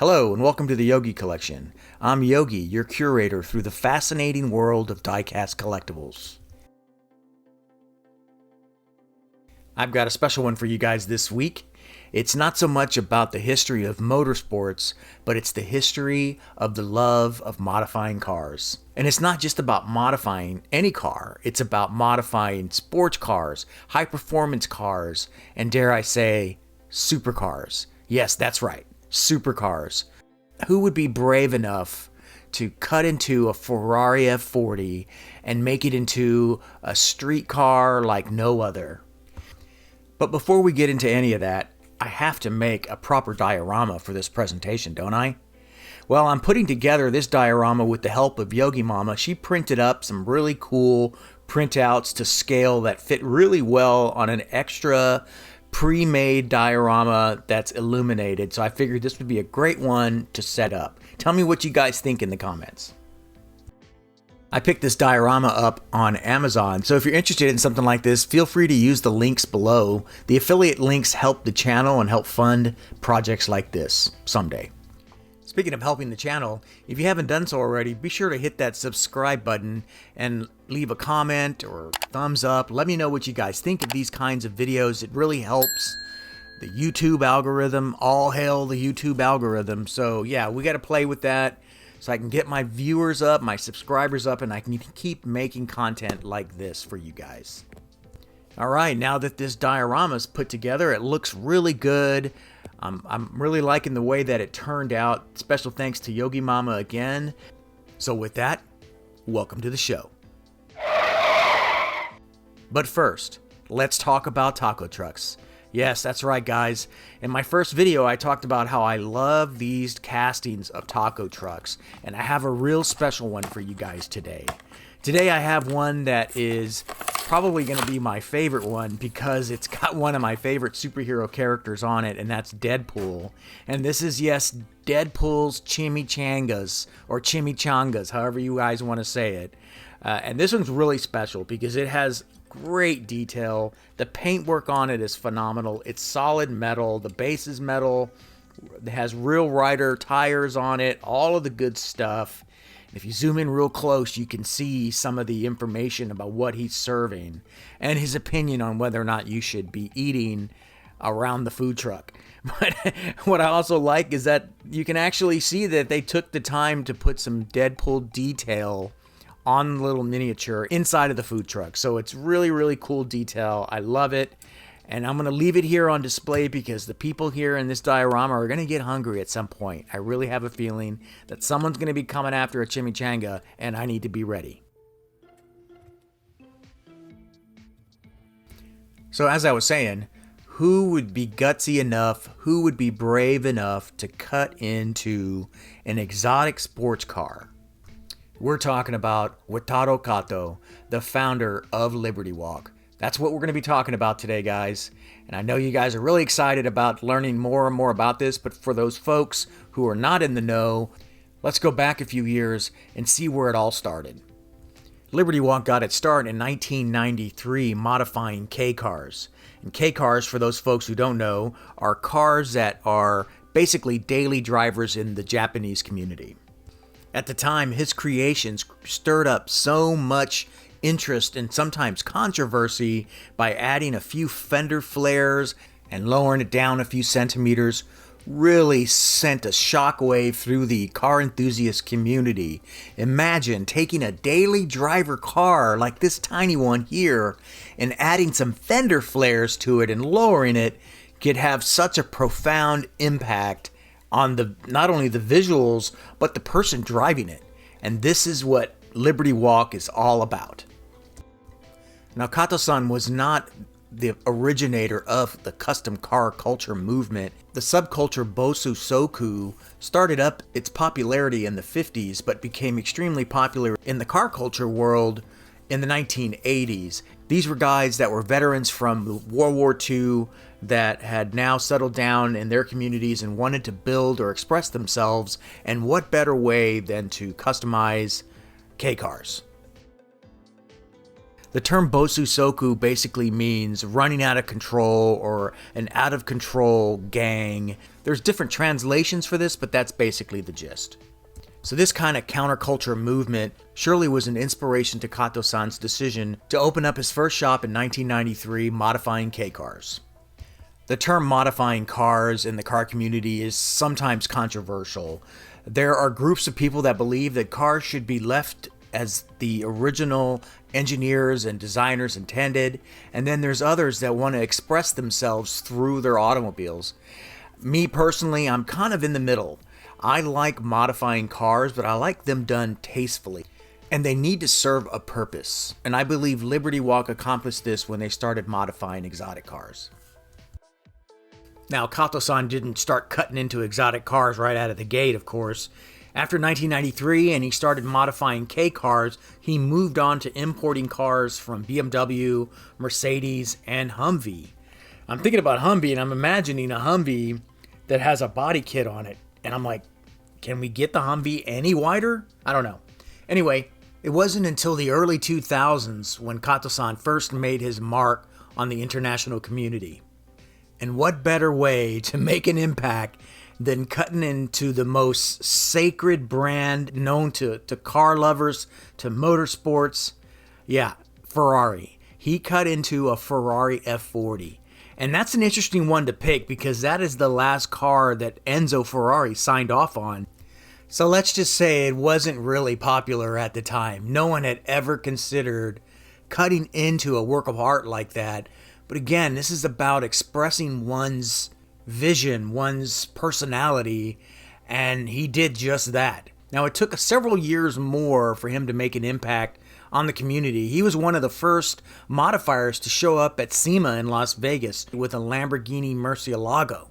Hello and welcome to the Yogi Collection. I'm Yogi, your curator through the fascinating world of diecast collectibles. I've got a special one for you guys this week. It's not so much about the history of motorsports, but it's the history of the love of modifying cars. And it's not just about modifying any car, it's about modifying sports cars, high-performance cars, and dare I say, supercars. Yes, that's right. Supercars. Who would be brave enough to cut into a Ferrari F40 and make it into a street car like no other? But before we get into any of that, I have to make a proper diorama for this presentation, don't I? Well, I'm putting together this diorama with the help of Yogi Mama. She printed up some really cool printouts to scale that fit really well on an extra pre-made diorama that's illuminated, so I figured this would be a great one to set up. Tell me what you guys think in the comments. I picked this diorama up on Amazon, so if you're interested in something like this, feel free to use the links below. The affiliate links help the channel and help fund projects like this someday. Speaking of helping the channel, if you haven't done so already, be sure to hit that subscribe button and leave a comment or thumbs up. Let me know what you guys think of these kinds of videos. It really helps the YouTube algorithm. All hail the YouTube algorithm. So yeah, we got to play with that so I can get my viewers up, my subscribers up, and I can keep making content like this for you guys. All right, now that this diorama is put together, it looks really good. I'm really liking the way that it turned out. Special thanks to Yogi Mama again. So with that, welcome to the show. But first, let's talk about taco trucks. Yes, that's right, guys. In my first video, I talked about how I love these castings of taco trucks, and I have a real special one for you guys today. Today I have one that is probably going to be my favorite one because it's got one of my favorite superhero characters on it, and that's Deadpool. And this is, yes, Deadpool's chimichangas, or chimichangas, however you guys want to say it. And this one's really special because it has great detail. The paintwork on it is phenomenal. It's solid metal. The base is metal. It has real rider tires on it. All of the good stuff. If you zoom in real close, you can see some of the information about what he's serving and his opinion on whether or not you should be eating around the food truck. But what I also like is that you can actually see that they took the time to put some Deadpool detail on the little miniature inside of the food truck. So it's really, really cool detail. I love it. And I'm going to leave it here on display because the people here in this diorama are going to get hungry at some point. I really have a feeling that someone's going to be coming after a chimichanga, and I need to be ready. So as I was saying, who would be gutsy enough, who would be brave enough to cut into an exotic sports car? We're talking about Wataru Kato, the founder of Liberty Walk. That's what we're going to be talking about today, guys. And I know you guys are really excited about learning more and more about this, but for those folks who are not in the know, let's go back a few years and see where it all started. Liberty Walk got its start in 1993 modifying K-cars. And K-cars, for those folks who don't know, are cars that are basically daily drivers in the Japanese community. At the time, his creations stirred up so much interest and sometimes controversy by adding a few fender flares and lowering it down a few centimeters, really sent a shockwave through the car enthusiast community. Imagine taking a daily driver car like this tiny one here and adding some fender flares to it and lowering it could have such a profound impact on the not only the visuals but the person driving it. And this is what Liberty Walk is all about. Now, Kato-san was not the originator of the custom car culture movement. The subculture Bosu Soku started up its popularity in the 50s, but became extremely popular in the car culture world in the 1980s. These were guys that were veterans from World War II that had now settled down in their communities and wanted to build or express themselves, and what better way than to customize K-cars. The term Bosu Soku basically means running out of control or an out of control gang. There's different translations for this, but that's basically the gist. So this kind of counterculture movement surely was an inspiration to Kato-san's decision to open up his first shop in 1993 modifying K-cars. The term modifying cars in the car community is sometimes controversial. There are groups of people that believe that cars should be left as the original engineers and designers intended, and then there's others that want to express themselves through their automobiles. Me personally, I'm kind of in the middle. I like modifying cars, but I like them done tastefully. And they need to serve a purpose. And I believe Liberty Walk accomplished this when they started modifying exotic cars. Now, Kato-san didn't start cutting into exotic cars right out of the gate, of course. After 1993 and he started modifying K cars, he moved on to importing cars from BMW, Mercedes, and Humvee. I'm thinking about Humvee and I'm imagining a Humvee that has a body kit on it. And I'm like, can we get the Humvee any wider? I don't know. Anyway, it wasn't until the early 2000s when Kato-san first made his mark on the international community. And what better way to make an impact than cutting into the most sacred brand known to car lovers, to motorsports? Yeah, Ferrari. He cut into a Ferrari F40. And that's an interesting one to pick because that is the last car that Enzo Ferrari signed off on. So let's just say it wasn't really popular at the time. No one had ever considered cutting into a work of art like that. But again, this is about expressing one's vision, one's personality, and he did just that. Now, it took several years more for him to make an impact on the community. He was one of the first modifiers to show up at SEMA in Las Vegas with a Lamborghini Murcielago.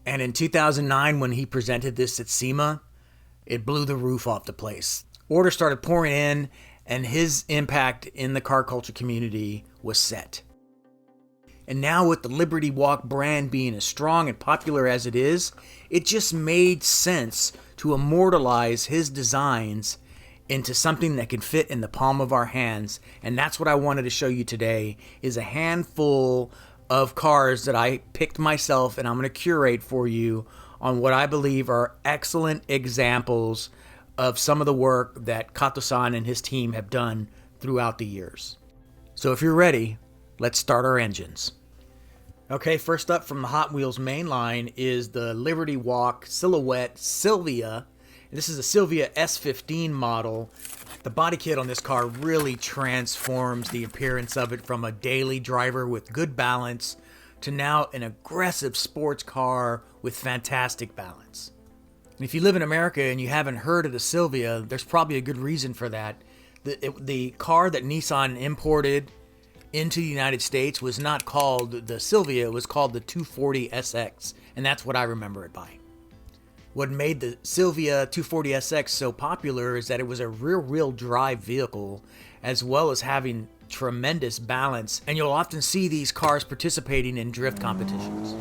And in 2009, when he presented this at SEMA, it blew the roof off the place. Orders started pouring in, and his impact in the car culture community was set. And now with the Liberty Walk brand being as strong and popular as it is, it just made sense to immortalize his designs into something that can fit in the palm of our hands. And that's what I wanted to show you today, is a handful of cars that I picked myself and I'm going to curate for you on what I believe are excellent examples of some of the work that Kato-san and his team have done throughout the years. So if you're ready, let's start our engines. Okay, first up from the Hot Wheels main line is the Liberty Walk Silhouette Sylvia. This is a Sylvia S15 model. The body kit on this car really transforms the appearance of it from a daily driver with good balance to now an aggressive sports car with fantastic balance. And if you live in America and you haven't heard of the Sylvia, there's probably a good reason for that. The car that Nissan imported into the United States was not called the Sylvia, it was called the 240 SX, and that's what I remember it by. What made the Sylvia 240 SX so popular is that it was a rear-wheel drive vehicle, as well as having tremendous balance, and you'll often see these cars participating in drift competitions.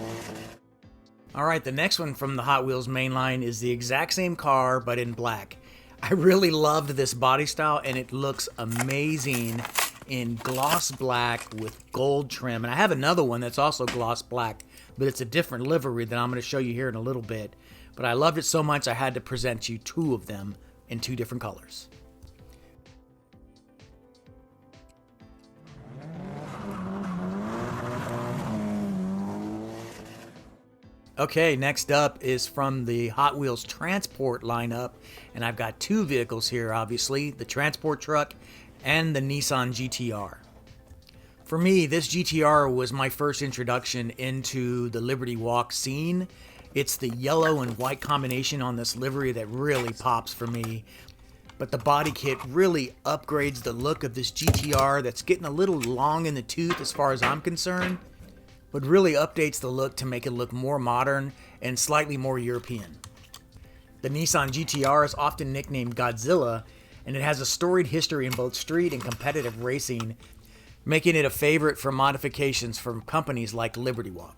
Alright, the next one from the Hot Wheels main line is the exact same car, but in black. I really loved this body style, and it looks amazing in gloss black with gold trim. And I have another one that's also gloss black, but it's a different livery that I'm going to show you here in a little bit. But I loved it so much I had to present you two of them in two different colors. Okay, next up is from the Hot Wheels Transport lineup, and I've got two vehicles here, obviously, the Transport truck and the Nissan GTR. For me, this GTR was my first introduction into the Liberty Walk scene. It's the yellow and white combination on this livery that really pops for me. But the body kit really upgrades the look of this GTR that's getting a little long in the tooth as far as I'm concerned, but really updates the look to make it look more modern and slightly more European. The Nissan GTR is often nicknamed Godzilla, and it has a storied history in both street and competitive racing, making it a favorite for modifications from companies like Liberty Walk.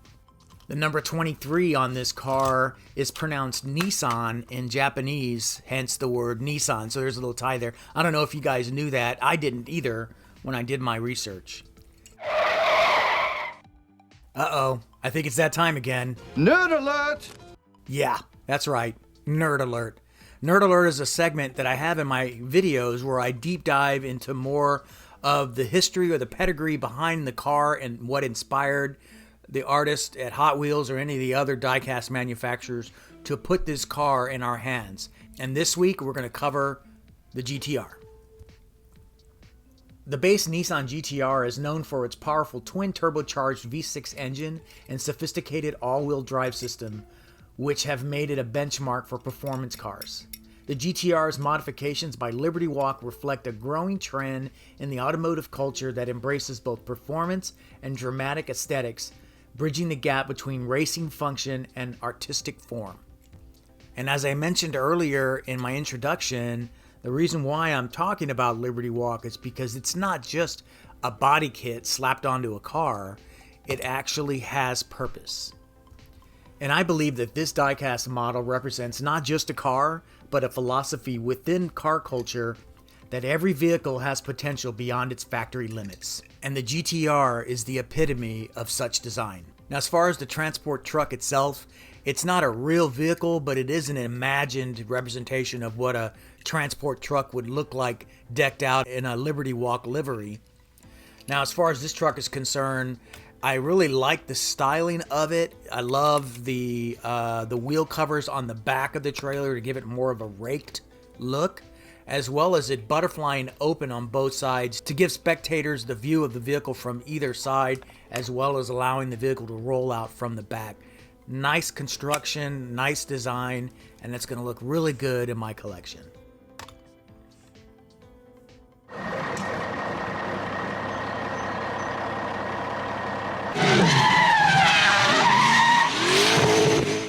The number 23 on this car is pronounced Nissan in Japanese, hence the word Nissan. So there's a little tie there. I don't know if you guys knew that. I didn't either when I did my research. Uh-oh, I think it's that time again. Nerd alert! Yeah, that's right, Nerd Alert. Nerd Alert is a segment that I have in my videos where I deep dive into more of the history or the pedigree behind the car and what inspired the artist at Hot Wheels or any of the other diecast manufacturers to put this car in our hands. And this week we're going to cover the GTR. The base Nissan GTR is known for its powerful twin turbocharged V6 engine and sophisticated all-wheel drive system, which have made it a benchmark for performance cars. The GTR's modifications by Liberty Walk reflect a growing trend in the automotive culture that embraces both performance and dramatic aesthetics, bridging the gap between racing function and artistic form. And as I mentioned earlier in my introduction, the reason why I'm talking about Liberty Walk is because it's not just a body kit slapped onto a car, it actually has purpose. And I believe that this diecast model represents not just a car, but a philosophy within car culture that every vehicle has potential beyond its factory limits. And the GTR is the epitome of such design. Now, as far as the transport truck itself, it's not a real vehicle, but it is an imagined representation of what a transport truck would look like decked out in a Liberty Walk livery. Now, as far as this truck is concerned, I really like the styling of it. I love the wheel covers on the back of the trailer to give it more of a raked look, as well as it butterflying open on both sides to give spectators the view of the vehicle from either side, as well as allowing the vehicle to roll out from the back. Nice construction, nice design, and it's going to look really good in my collection.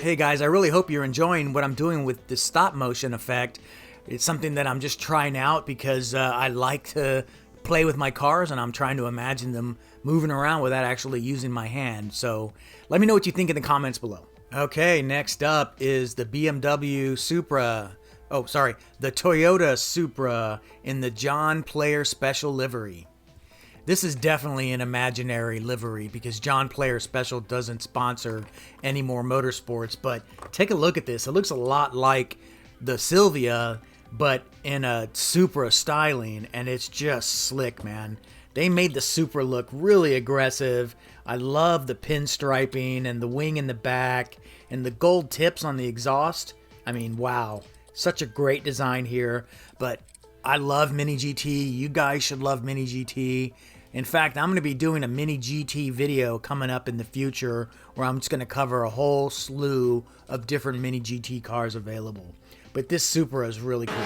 Hey guys, I really hope you're enjoying what I'm doing with the stop motion effect. It's something that I'm just trying out because I like to play with my cars and I'm trying to imagine them moving around without actually using my hand. So let me know what you think in the comments below. Okay, next up is the BMW Supra. The Toyota Supra in the John Player Special livery. This is definitely an imaginary livery because John Player Special doesn't sponsor any more motorsports, but take a look at this. It looks a lot like the Sylvia, but in a Supra styling, and it's just slick, man. They made the Supra look really aggressive. I love the pinstriping and the wing in the back and the gold tips on the exhaust. I mean, wow. Such a great design here, but I love Mini GT. You guys should love Mini GT. In fact, I'm going to be doing a Mini GT video coming up in the future where I'm just going to cover a whole slew of different Mini GT cars available. But this Supra is really cool.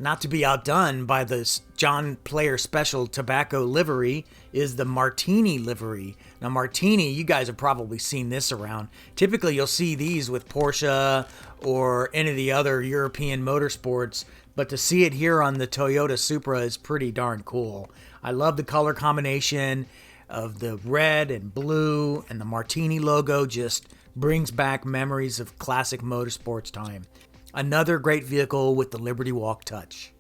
Not to be outdone by this John Player Special tobacco livery is the Martini livery. Now Martini, you guys have probably seen this around. Typically you'll see these with Porsche or any of the other European motorsports, but to see it here on the Toyota Supra is pretty darn cool. I love the color combination of the red and blue, and the Martini logo just brings back memories of classic motorsports time. Another great vehicle with the Liberty Walk touch.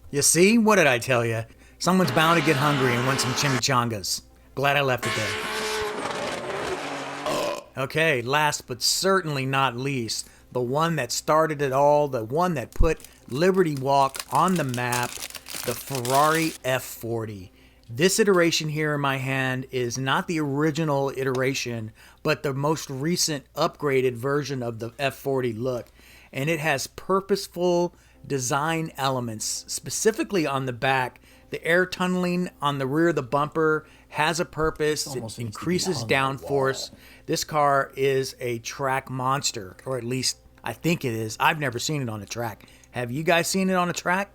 You see? What did I tell you? Someone's bound to get hungry and want some chimichangas. Glad I left it there. Okay, last but certainly not least, the one that started it all, the one that put Liberty Walk on the map, the Ferrari F40. This iteration here in my hand is not the original iteration, but the most recent upgraded version of the F40 look. And it has purposeful design elements, specifically on the back. The air tunneling on the rear of the bumper has a purpose. It increases downforce. This car is a track monster, or at least I think it is. I've never seen it on a track. Have you guys seen it on a track?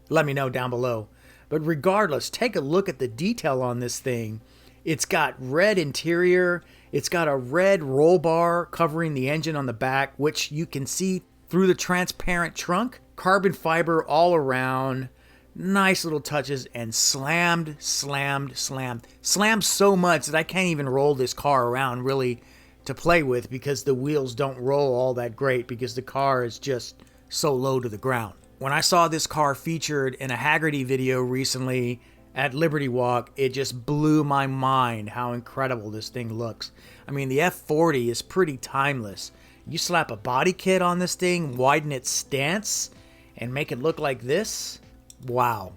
Let me know down below. But regardless, take a look at the detail on this thing. It's got red interior. It's got a red roll bar covering the engine on the back, which you can see through the transparent trunk, carbon fiber all around, nice little touches, and slammed so much that I can't even roll this car around really to play with, because the wheels don't roll all that great because the car is just so low to the ground. When I saw this car featured in a Haggerty video recently at Liberty Walk, it just blew my mind how incredible this thing looks. I mean, the F40 is pretty timeless. You slap a body kit on this thing, widen its stance, and make it look like this, wow,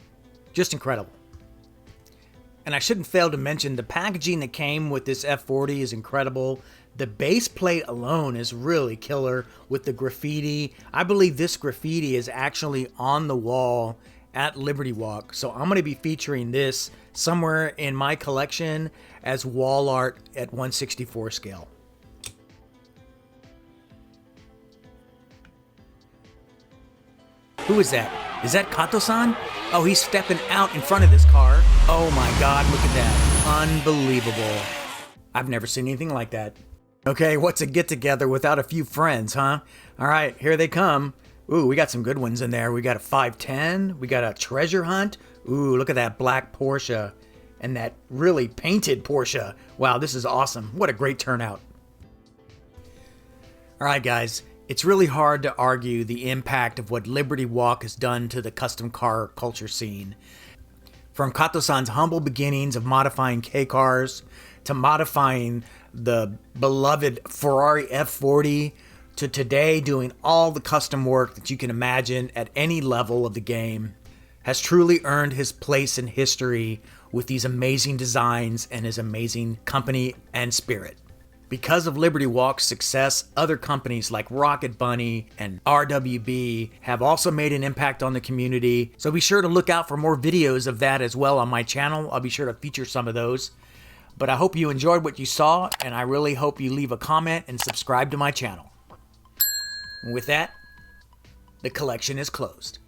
just incredible. And I shouldn't fail to mention the packaging that came with this F40 is incredible. The base plate alone is really killer with the graffiti. I believe this graffiti is actually on the wall at Liberty Walk, so I'm going to be featuring this somewhere in my collection as wall art at 1/64 scale. Who is that? Is that Kato-san? Oh, he's stepping out in front of this car. Oh my God, look at that. Unbelievable. I've never seen anything like that. Okay, what's a get-together without a few friends, huh? All right, here they come. Ooh, we got some good ones in there. We got a 510. We got a treasure hunt. Ooh, look at that black Porsche. And that really painted Porsche. Wow, this is awesome. What a great turnout. All right, guys. It's really hard to argue the impact of what Liberty Walk has done to the custom car culture scene. From Kato-san's humble beginnings of modifying K-cars, to modifying the beloved Ferrari F40, to today doing all the custom work that you can imagine at any level of the game, has truly earned his place in history with these amazing designs and his amazing company and spirit. Because of Liberty Walk's success, other companies like Rocket Bunny and RWB have also made an impact on the community, so be sure to look out for more videos of that as well on my channel. I'll be sure to feature some of those. But I hope you enjoyed what you saw, and I really hope you leave a comment and subscribe to my channel. And with that, the collection is closed.